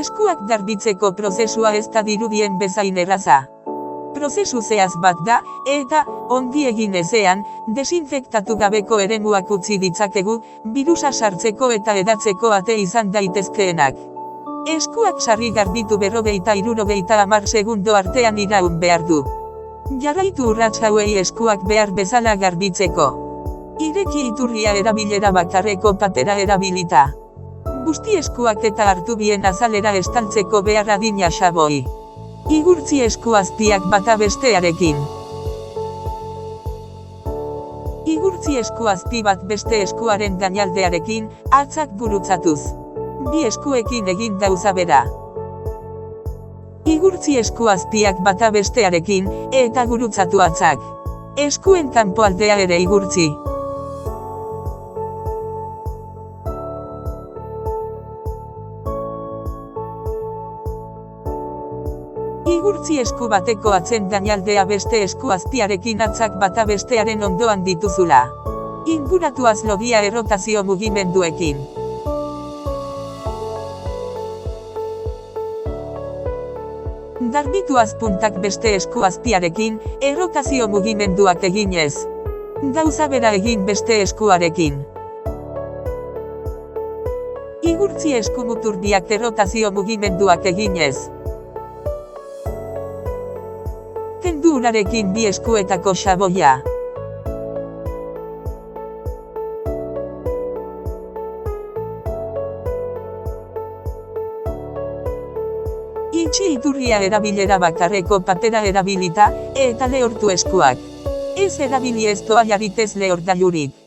Eskuak garbitzeko prozesua ez da dirudien bezain erraza. Prozesu zehaz bat da, eta, ongi egin ezean, desinfektatu gabeko eremuak utzi ditzakegu, birusa sartzeko eta edatzeko ate izan daitezkeenak. Eskuak sarri garbitu 50–60 segundo artean iraun behar du. Jarraitu urrats hauei eskuak behar bezala garbitzeko. Ireki iturria erabilera bakarreko papera erabilita. Busti eskuak eta hartu bien azalera estaltzeko behar adina xaboi. Igurtzi eskuazpiak bata bestearekin. Igurtzi eskuazpi bat beste eskuaren gainaldearekin, hatzak gurutzatuz. Bi eskuekin egin gauza bera. Igurtzi eskuazpiak bata bestearekin, eta gurutzatu hatzak. Eskuen kanpoaldea ere igurtzi. Igurtzi esku bateko atzen gainaldea beste eskuazpiarekin hatzak bata bestearen ondoan dituzula. Inguratuaz logia errotazio mugimenduekin. Garbituaz puntak beste eskuazpiarekin, errotazio mugimenduak eginez. Gauza bera egin beste eskuarekin. Igurtzi eskumuturbiak errotazio mugimenduak eginez. Kendu urarekin bi eskuetako xaboia. Itxi iturria erabilera bakarreko papera erabilita, eta lehortu eskuak. Ez erabili ez toallaritez lehorgailurik.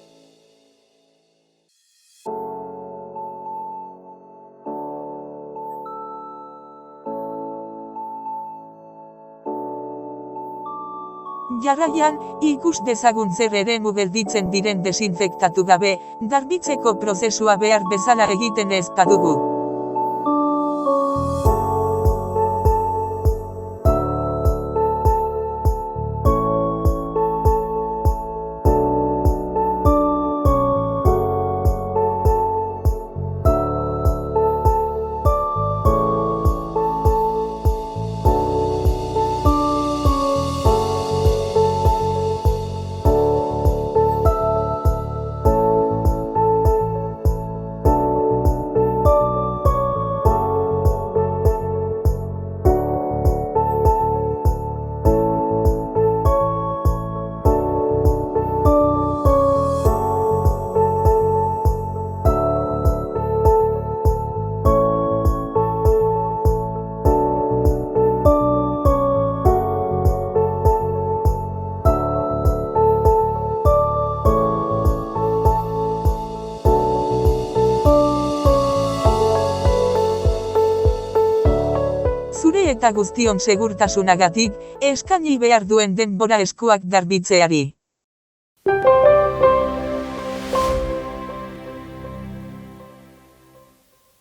Jarraian, ikus dezagun zer eremu gelditzen diren desinfektatu gabe, garbitzeko prozesua behar bezala egiten ez badugu. Zure eta guztion segurtasunagatik, eskaini behar duen denbora eskuak garbitzeari.